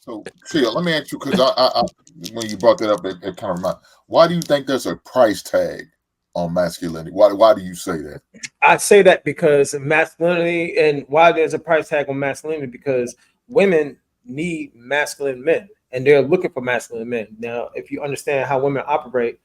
So, Chill, let me ask you because when you brought that up, it kind of reminded. Why do you think there's a price tag on masculinity? Why do you say that? I say that because masculinity, and why there's a price tag on masculinity, because women need masculine men and they're looking for masculine men. Now, if you understand how women operate,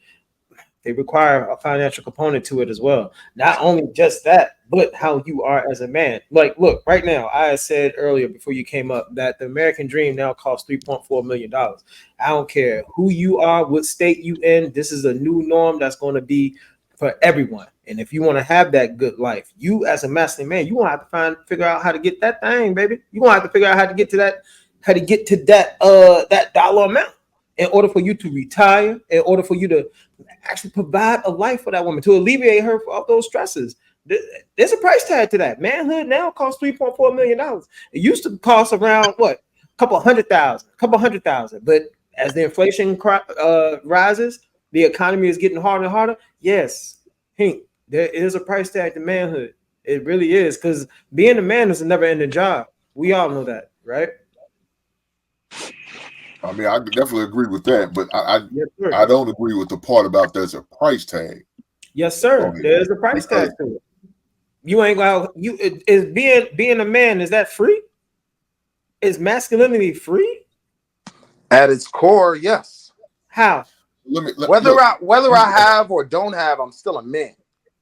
they require a financial component to it as well. Not only just that, but how you are as a man. Like, look, right now, I said earlier before you came up that the American dream now costs $3.4 million. I don't care who you are, what state you in. This is a new norm that's going to be for everyone. And if you want to have that good life, you as a masculine man, you want to have to figure out how to get that thing, baby. You want to have to figure out how to get to that dollar amount in order for you to retire, in order for you to actually provide a life for that woman, to alleviate her of those stresses. There's a price tag to that. Manhood now costs $3.4 million. It used to cost around what? A couple hundred thousand. But as the inflation rises, the economy is getting harder and harder. Yes, Hank, there is a price tag to manhood. It really is, because being a man is a never-ending job. We all know that, right? I mean, I definitely agree with that, but Yes, I don't agree with the part about there's a price tag. Yes, sir. There's a price tag to it. You ain't gonna is being a man, is that free? Is masculinity free? At its core, yes. How? Whether I have or don't have, I'm still a man.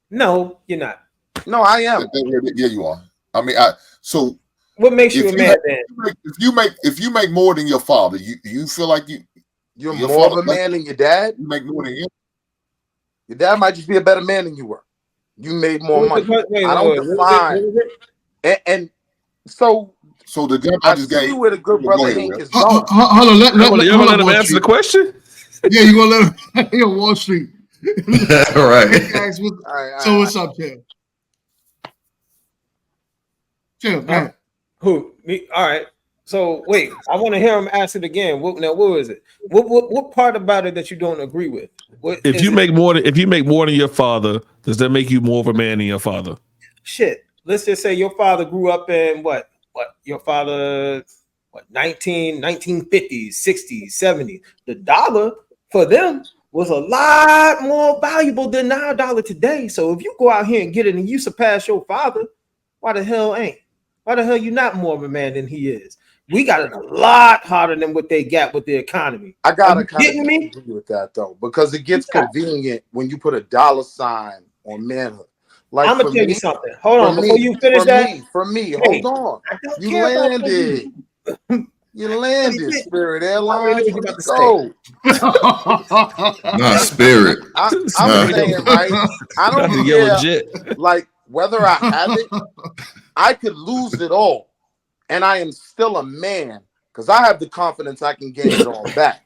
No, you're not. No, I am. Yeah, you are. I mean, so what makes you a man then? If you make more than your father, you feel like you're more of a man than your dad? You make more than him. Your dad might just be a better man than you were. You made more money. I don't define. And so the jump I just see where the good brother Hank is going. Hold on, let him answer the question. Yeah, you gonna let him? Wall Street. Right. So what's up, Tim? Tim, man. Who? Me? All right. So wait, I want to hear him ask it again. What is it? What part about it that you don't agree with? If you make more than your father, does that make you more of a man than your father? Shit. Let's just say your father grew up in what your father 1950s, 60s, 70s. The dollar for them was a lot more valuable than our dollar today. So if you go out here and get it and you surpass your father, why the hell you not more of a man than he is? We got it a lot harder than what they got with the economy. I gotta kind of agree with that though, because it gets convenient when you put a dollar sign on manhood. Like, I'm gonna tell you something. Hold on, before you finish that. For me, hold on. You landed. You landed, Spirit Airlines. Where'd you go? Not Spirit. I'm saying, right? I don't care. Like, whether I have it, I could lose it all. And I am still a man because I have the confidence I can gain it all back.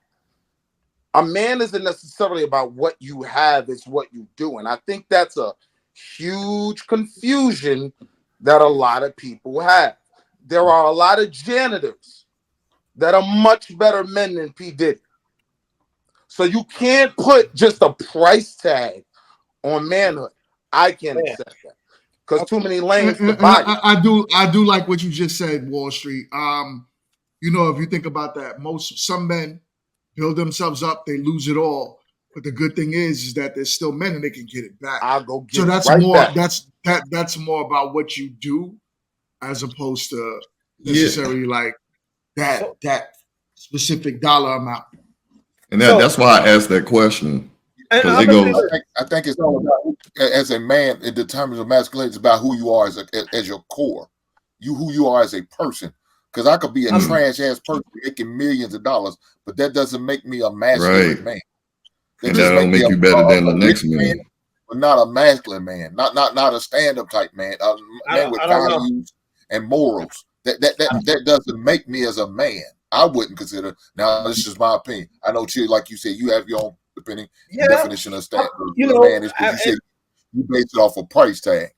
A man isn't necessarily about what you have, it's what you do. And I think that's a huge confusion that a lot of people have. There are a lot of janitors that are much better men than P. Diddy. So you can't put just a price tag on manhood. I can't accept that. Because too many lanes to buy. I do like what you just said, Wall Street. You know, if you think about that, some men build themselves up, they lose it all. But the good thing is that there's still men and they can get it back. I'll go get so that's it right more back. That's more about what you do as opposed to necessarily like that specific dollar amount. And that's why I asked that question. I think it's all about, as a man, it determines a masculinity. It's about who you are as your core, who you are as a person. Because I could be a trash ass person making millions of dollars, but that doesn't make me a masculine man. And that don't make you better than the next man. But not a masculine man, not a stand-up type man, a man with values and morals. That doesn't make me as a man. I wouldn't consider. Now, this is my opinion. I know, Chill, like you said, you have your own opinion, definition of stand. Man is because you said you base it off a price tag.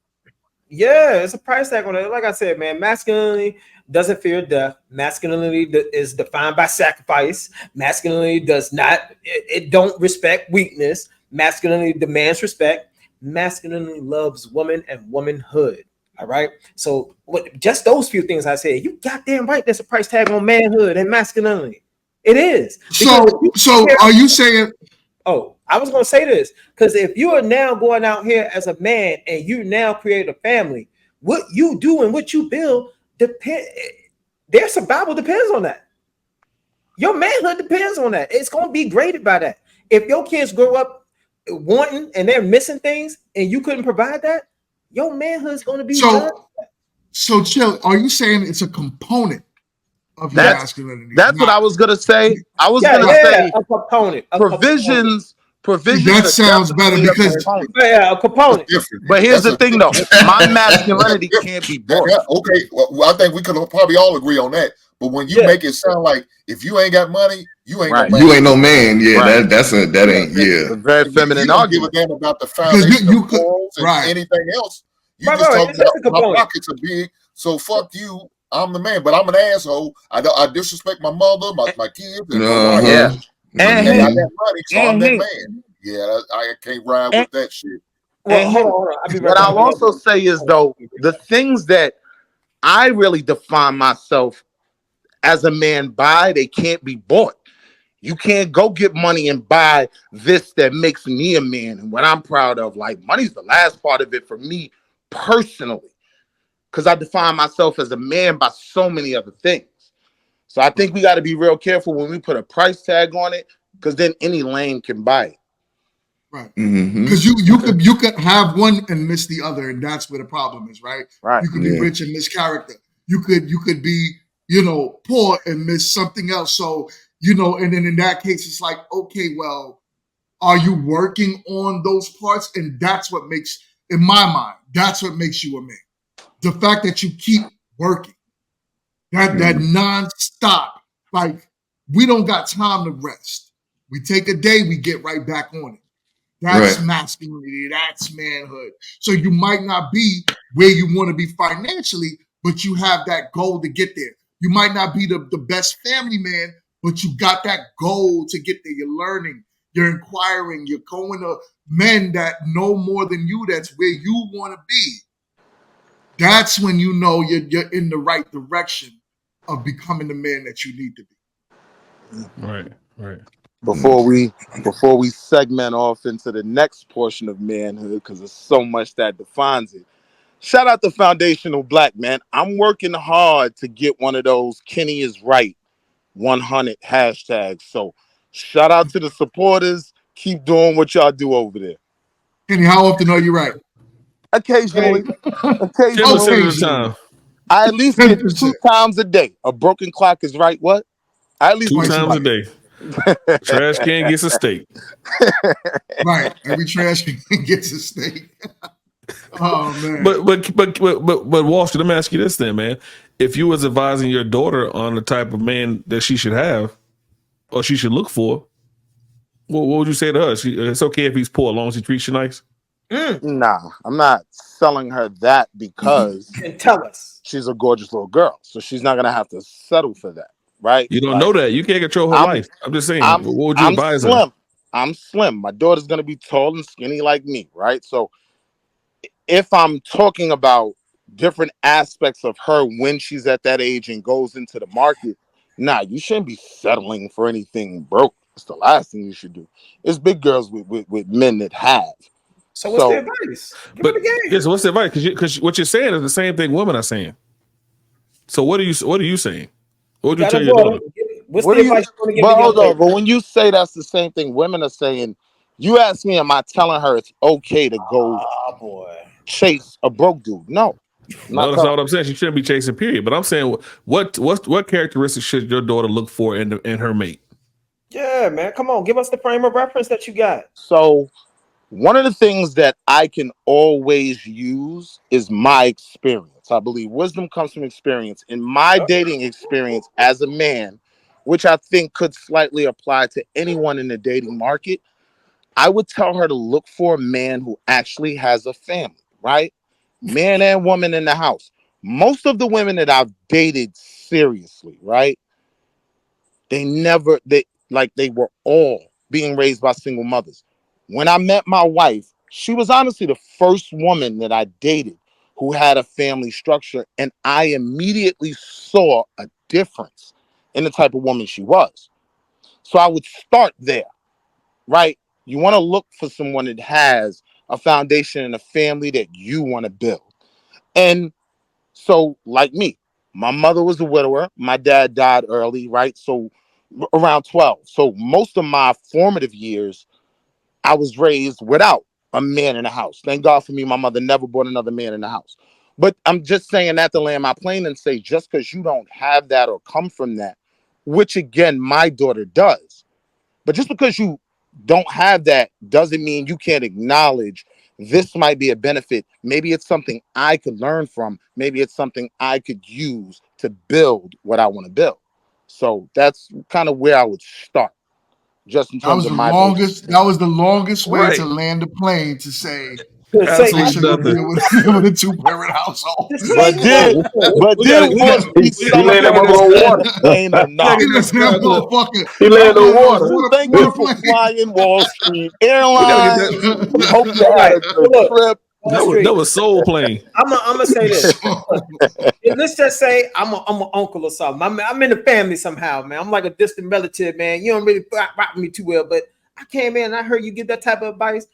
Yeah, it's a price tag on it. Like I said, man, masculinity doesn't fear death. Masculinity is defined by sacrifice. Masculinity does not, it don't respect weakness. Masculinity demands respect. Masculinity loves woman and womanhood. All right. So just those few things I said, you goddamn right. There's a price tag on manhood and masculinity. It is. So are you saying? Oh, I was going to say this because if you are now going out here as a man and you now create a family, what you do and what you build their survival depends on that. Your manhood depends on that. It's going to be graded by that. If your kids grow up wanting and they're missing things and you couldn't provide that, your manhood is going to be judged. So chill. Are you saying it's a component of your masculinity? That's what I was gonna say. I was gonna say a component. Provisions. That sounds better because a component. But here's the thing, though: my masculinity can't be bought. Okay, well, I think we could probably all agree on that. But when you make it sound like if you ain't got money, you ain't no man. You ain't no man. Yeah, that ain't. It's a very feminine argument. Give a damn about the foundation of morals and anything else. You just talk about my pockets are big, so fuck you. I'm the man, but I'm an asshole. I disrespect my mother, my kids, and my wife. And I got money, so I'm that man. Yeah, I can't ride with that shit. Well, hold on. What I'll also say is, though, the things that I really define myself as a man by, they can't be bought. You can't go get money and buy this that makes me a man and what I'm proud of. Like, money's the last part of it for me personally, because I define myself as a man by so many other things. So I think we got to be real careful when we put a price tag on it, because then any lame can buy it. Right. Because you could have one and miss the other, and that's where the problem is, right? Right. You could be rich and miss character. You could be, poor and miss something else. So, and then in that case, it's like, okay, well, are you working on those parts? And that's what makes, in my mind, that's what makes you a man. The fact that you keep working. That nonstop, like, we don't got time to rest. We take a day, we get right back on it. That's masculinity. That's manhood. So you might not be where you want to be financially, but you have that goal to get there. You might not be the best family man, but you got that goal to get there. You're learning, you're inquiring, you're going to men that know more than you. That's where you want to be. That's when you know you're in the right direction of becoming the man that you need to be. Right. Before we segment off into the next portion of manhood, because there's so much that defines it. Shout out to Foundational Black, man. I'm working hard to get one of those Kenny is right 100 hashtags. So shout out to the supporters. Keep doing what y'all do over there. Kenny, how often are you right? Occasionally. Occasionally. I at least get 2 times a day. A broken clock is right. What? I at least 2 times a day. Trash can gets a steak. Right. Every trash can gets a steak. Oh man. But Walsh, let me ask you this then, man. If you was advising your daughter on the type of man that she should have or she should look for, what would you say to her? It's okay if he's poor as long as he treats you nice? Nah, I'm not selling her that because and tell us she's a gorgeous little girl, so she's not gonna have to settle for that, right? You don't know that. You can't control her life. I'm just saying. What would you advise her? I'm slim. My daughter's gonna be tall and skinny like me, right? So if I'm talking about different aspects of her when she's at that age and goes into the market, nah, you shouldn't be settling for anything broke. It's the last thing you should do. It's big girls with men that have. So what's the advice? Yes, what's the advice? Because what you're saying is the same thing women are saying. So what are you saying? What would you tell your daughter? What's the advice you want to give? But hold on. But when you say that's the same thing women are saying, you ask me, am I telling her it's okay to go chase a broke dude? No. No, that's not what I'm saying. She shouldn't be chasing, period. But I'm saying, what characteristics should your daughter look for in her mate? Yeah, man. Come on. Give us the frame of reference that you got. So one of the things that I can always use is my experience. I believe wisdom comes from experience. In my dating experience as a man, which I think could slightly apply to anyone in the dating market, I would tell her to look for a man who actually has a family, right? Man and woman in the house. Most of the women that I've dated seriously, right? They were all being raised by single mothers. When I met my wife, she was honestly the first woman that I dated who had a family structure, and I immediately saw a difference in the type of woman she was. So I would start there, right? You want to look for someone that has a foundation and a family that you want to build. And so, like me, my mother was a widower. My dad died early, right? So around 12. So most of my formative years, I was raised without a man in the house. Thank God for me, my mother never brought another man in the house. But I'm just saying that to land my plane and say, just because you don't have that or come from that, which again, my daughter does. But just because you don't have that doesn't mean you can't acknowledge this might be a benefit. Maybe it's something I could learn from. Maybe it's something I could use to build what I want to build. So that's kind of where I would start. Just in terms of my longest. That was the longest way Right. to land a plane to say Absolutely they should go nothing. deal with a two-parent household. But did Wall Street He landed that mother on water. plane or not? He left that motherfucker. He landed on water. Thank you for flying Wall Street Airlines. That, Hope you had a good trip. that was Soul Plane. I'm gonna say this. Let's just say I'm an uncle or something. I'm in the family somehow, man. I'm like a distant relative, man. You don't really rock me too well, but I came in and I heard you give that type of advice.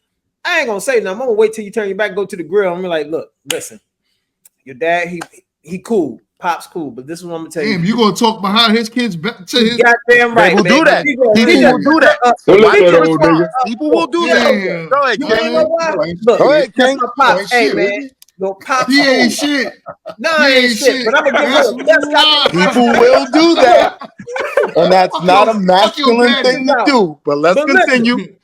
I ain't gonna say nothing. I'm gonna wait till you turn your back, go to the grill. I'm like, look, listen, your dad, he cool. Pop's cool, but this is what I'm gonna tell you. Damn, you gonna talk behind his kids to his goddamn right. People do that. People will do that. Don't let that old nigga. People will do that. Go ahead, You King. know why? Look, Go ahead, King. Pops, hey man, no Pops. He ain't shit. No, he ain't shit. But I'm gonna give That's him the best goddamn. People will do that, and that's not a masculine thing to do. But let's continue.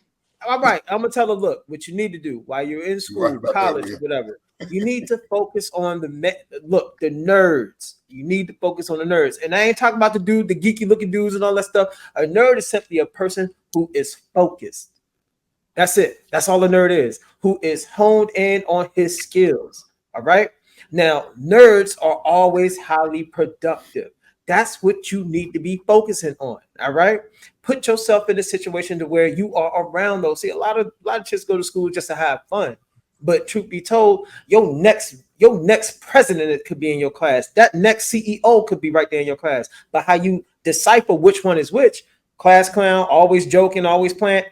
All right, I'm gonna tell her, look, what you need to do while you're in school, college, whatever. You need to focus on the nerds. You need to focus on the nerds. And I ain't talking about the geeky looking dudes and all that stuff. A nerd is simply a person who is focused. That's it. That's all a nerd is, who is honed in on his skills. All right. Now, nerds are always highly productive. That's what you need to be focusing on. All right. Put yourself in a situation to where you are around those. See, a lot of chicks go to school just to have fun. But truth be told, your next president could be in your class. That next CEO could be right there in your class. But how you decipher which one is which, class clown, always joking, always playing,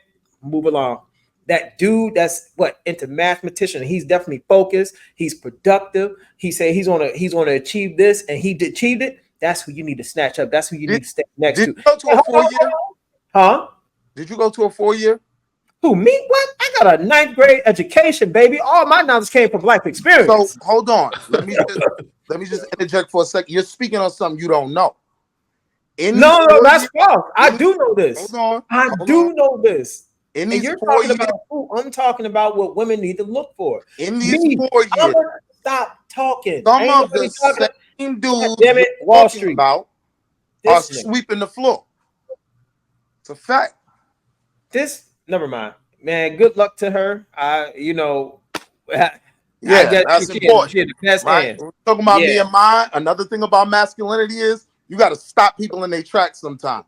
move along. That dude that's into mathematician, he's definitely focused, he's productive. He say he's gonna achieve this, and he achieved it. That's who you need to snatch up. That's who you need to stay next to. Did you go to a 4-year? Huh? Did you go to a 4-year? Who, me? What? I got a 9th grade education, baby. All my knowledge came from life experience. So hold on. Let me just interject for a second. You're speaking on something you don't know. No, that's false. I do know this. Hold on. I do know this. And you're talking about who? I'm talking about what women need to look for. In these 4 years. Stop talking. Some of the same dudes damn it, Wall Street about are sweeping the floor. It's a fact. Never mind, man. Good luck to her. That's important. She had the best hand. We're talking about me and mine. Another thing about masculinity is you got to stop people in their tracks sometimes.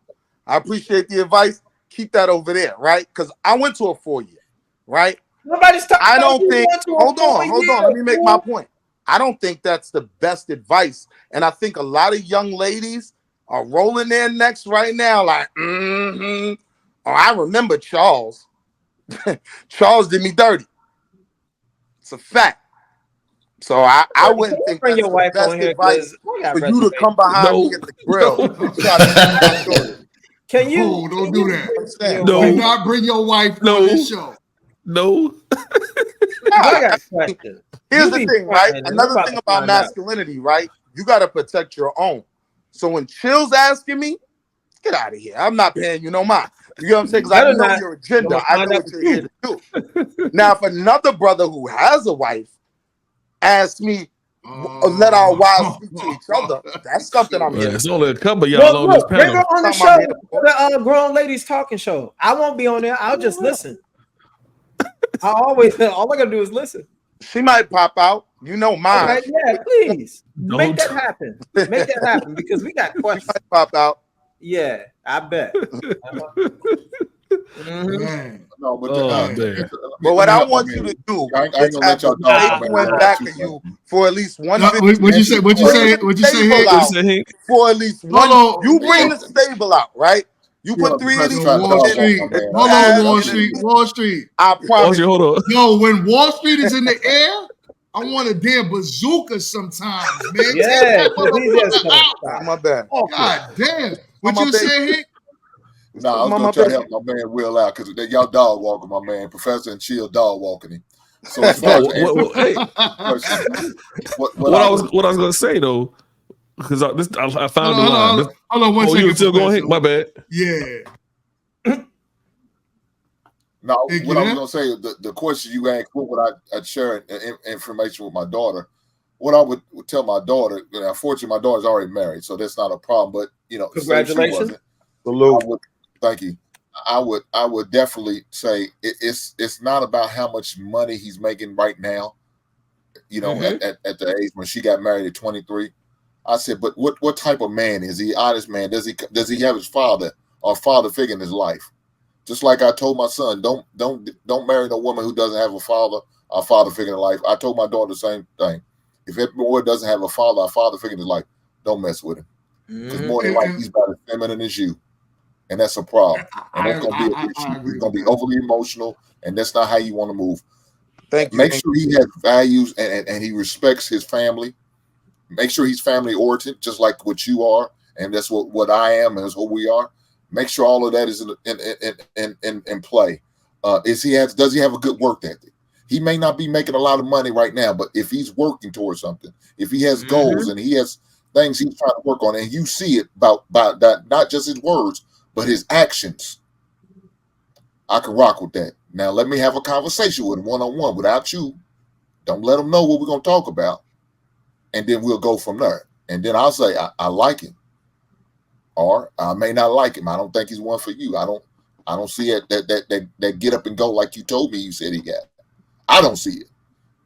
I appreciate the advice. Keep that over there, right? Because I went to a 4-year, right? Nobody's talking. I don't think. Hold on. Let me make my point. I don't think that's the best advice, and I think a lot of young ladies are rolling their necks right now, like, Oh, I remember Charles. Charles did me dirty. It's a fact. So I wouldn't think that's the best advice for you to come behind me at the grill. Can you? Oh, don't do that. No. Do not bring your wife on this show. No. I got a question. Here's the thing, right? Another thing about masculinity, right? You got to protect your own. So when Chill's asking me, get out of here. I'm not paying you no mind. You know what I'm saying? Because I know your agenda. I know what you're here to do. Now, if another brother who has a wife asks me, let our wives speak to each other, that's something I'm here. It's only a couple of y'all on this panel. Bring her on the show, the Grown Ladies Talking Show. I won't be on there. I'll just listen. All I gotta do is listen. She might pop out. You know mine. Okay, yeah, please. Make that happen. Make that happen because we got questions. She might pop out. Yeah, I bet. Man. No, but man. But what I want you to do I ain't is gonna have let y'all the dog table my man in talk back too of much. you for at least one video. What'd you say? What'd you say? Bring What'd you the say, stable Hank? out for at least one. You bring the stable out, right? You put 3 of these Yo, Wall in Street. the Hold on, tab Wall and Street. in. Wall Street. I promise. Hold on. Yo, when Wall Street is in the air, I want a damn bazooka sometimes, man. Take Yeah, that because he's just motherfucker gonna out. stop. My bad. God damn. What My you baby. say, Hank? No, I was gonna try to help my man Will out because y'all dog walking my man, Professor and Chill dog walking him. So as far as the answer, Hey, what I was gonna say though, because I found the Hold line. on, hold on 1 second. You were still going, Professor. Hank? My bad. Yeah. No, Hank, what you I was there? gonna say, the question you asked, what would I'd share information with my daughter? What I would tell my daughter, unfortunately, my daughter's already married, so that's not a problem. But say if she Congratulations. wasn't, thank you. I would definitely say it's not about how much money he's making right now. At the age when she got married at 23, I said, but what type of man is he? Honest man? Does he have his father or father figure in his life? Just like I told my son, don't marry no woman who doesn't have a father or father figure in life. I told my daughter the same thing. If that boy doesn't have a father or father figure in his life, don't mess with him. Because more than likely he's about as feminine as you. And that's a problem. And that's gonna be an issue. He's gonna be overly emotional, and that's not how you want to move. Make sure he has values and he respects his family. Make sure he's family oriented, just like what you are, and that's what I am, and that's what we are. Make sure all of that is in play. Does he have a good work ethic? He may not be making a lot of money right now, but if he's working towards something, if he has goals and he has things he's trying to work on, and you see it by that, not just his words, but his actions, I can rock with that. Now let me have a conversation with him one-on-one without you. Don't let him know what we're gonna talk about, and then we'll go from there. And then I'll say I like him, or I may not like him. I don't think he's one for you. I don't see it that get up and go like you told me you said he got. I don't see it.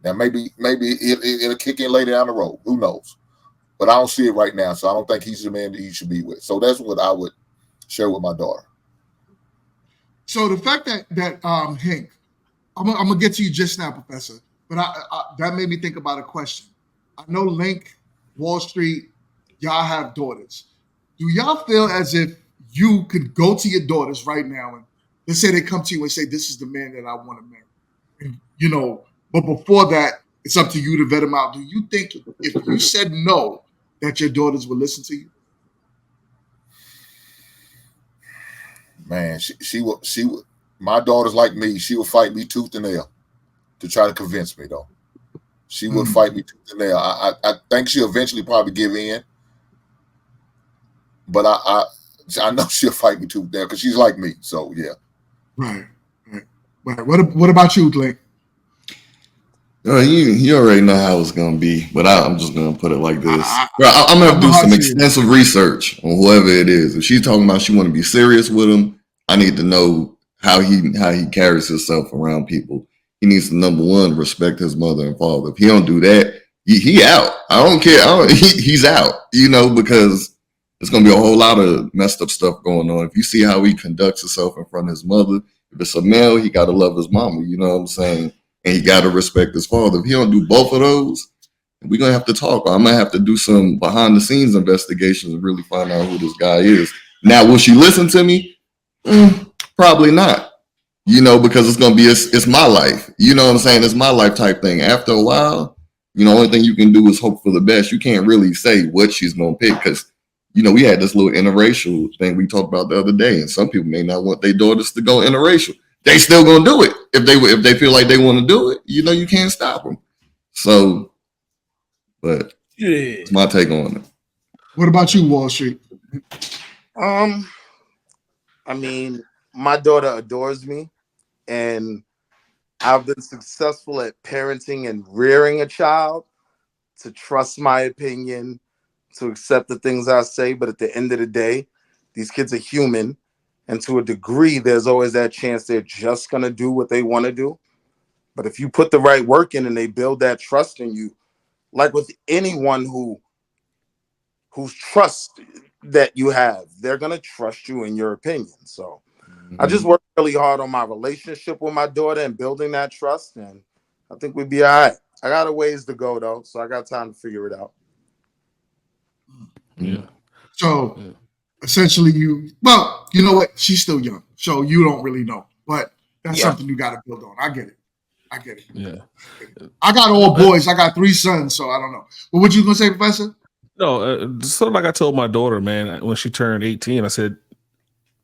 Now maybe it'll kick in later down the road. Who knows? But I don't see it right now, so I don't think he's the man that you should be with. So that's what I would share with my daughter. So the fact that Hank, I'm gonna get to you just now, Professor, but that made me think about a question. I know Link, Wall Street, y'all have daughters. Do y'all feel as if you could go to your daughters right now and let's say they come to you and say, "This is the man that I want to marry," and but before that, it's up to you to vet them out. Do you think if you said no, that your daughters would listen to you? Man, she would. My daughter's like me. She would fight me tooth and nail to try to convince me, though. She would fight me tooth and nail. I think she'll eventually probably give in, but I know she'll fight me tooth and nail because she's like me. So yeah. Right. What about you, Blake? You already know how it's gonna be, but I'm just gonna put it like this. I'm gonna have to do some extensive research on whoever it is. If she's talking about she want to be serious with him, I need to know how he carries himself around people. He needs to, number one, respect his mother and father. If he don't do that, he out. I don't care. He's out. Because there's gonna be a whole lot of messed up stuff going on. If you see how he conducts himself in front of his mother, if it's a male, he gotta love his mama. You know what I'm saying? And he got to respect his father. If he don't do both of those, we're going to have to talk. I'm going to have to do some behind the scenes investigations and really find out who this guy is. Now, will she listen to me? Probably not, because it's going to be, it's my life. You know what I'm saying? It's my life type thing. After a while, only thing you can do is hope for the best. You can't really say what she's going to pick because, we had this little interracial thing we talked about the other day, and some people may not want their daughters to go interracial. They still gonna do it if they feel like they want to do it. You can't stop them. So, but it's my take on it. What about you, Wall Street? I mean, my daughter adores me, and I've been successful at parenting and rearing a child to trust my opinion, to accept the things I say. But at the end of the day, these kids are human. And to a degree, there's always that chance they're just going to do what they want to do. But if you put the right work in and they build that trust in you, like with anyone whose trust that you have, they're going to trust you in your opinion. So I just worked really hard on my relationship with my daughter and building that trust, and I think we'd be all right. I got a ways to go though, so I got time to figure it out. Yeah. So essentially, you know what? She's still young, so you don't really know, but that's something you got to build on. I get it. Yeah. I got all boys. I got 3 sons, so I don't know. But what you gonna say, Professor? No, sort of like I told my daughter, man, when she turned 18, I said,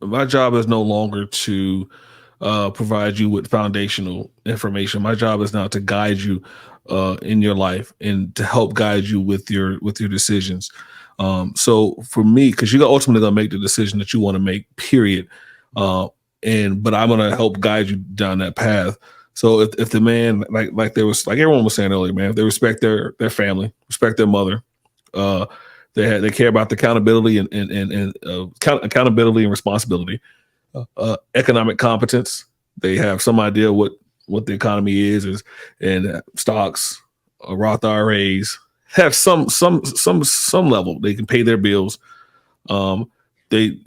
my job is no longer to provide you with foundational information. My job is now to guide you in your life and to help guide you with your decisions. So for me, because you're ultimately gonna make the decision that you want to make, period. But I'm gonna help guide you down that path. So if the man, like everyone was saying earlier, man, if they respect their family, respect their mother, they care about the accountability and accountability and responsibility, economic competence. They have some idea what the economy is and stocks, Roth IRAs, have some level. They can pay their bills. They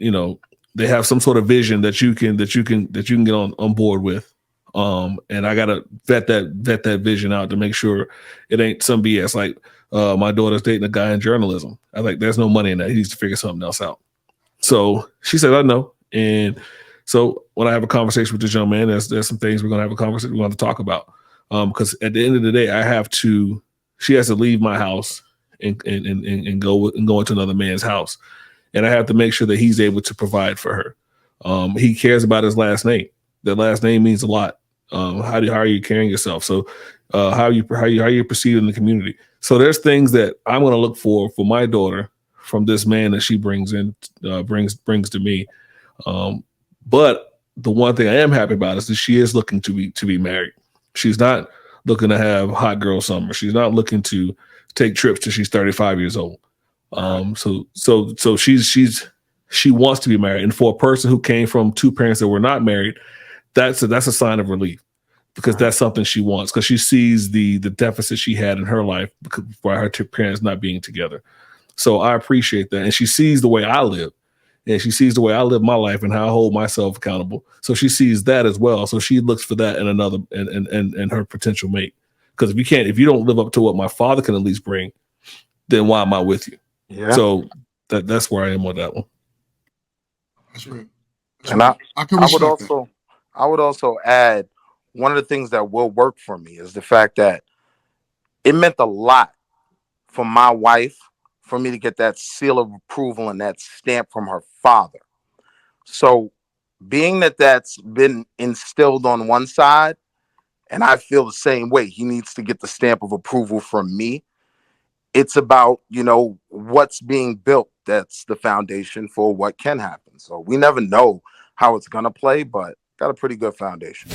have some sort of vision that you can get on board with. And I gotta vet that vision out to make sure it ain't some BS. Like my daughter's dating a guy in journalism. I like there's no money in that. He needs to figure something else out. So she said, I know. And so when I have a conversation with this young man, there's some things we're gonna have a conversation we're gonna talk about. Because at the end of the day, she has to leave my house and go into another man's house. And I have to make sure that he's able to provide for her. He cares about his last name. That last name means a lot. How are you carrying yourself? So how are you perceived in the community? So there's things that I'm going to look for my daughter from this man that she brings to me. But the one thing I am happy about is that she is looking to be married. She's not looking to have hot girl summer. She's not looking to take trips till she's 35 years old. So she wants to be married. And for a person who came from 2 parents that were not married, that's a sign of relief, because that's something she wants, because she sees the deficit she had in her life by her 2 parents not being together. So I appreciate that. And she sees the way I live, and she sees the way I live my life and how I hold myself accountable. So she sees that as well. So she looks for that in another and her potential mate. Because if you don't live up to what my father can at least bring, then why am I with you? Yeah. So that's where I am with that one. That's right. And I would also add, one of the things that will work for me is the fact that it meant a lot for my wife for me to get that seal of approval and that stamp from her father. So being that that's been instilled on one side, and I feel the same way, he needs to get the stamp of approval from me. It's about, what's being built. That's the foundation for what can happen. So we never know how it's going to play, but got a pretty good foundation.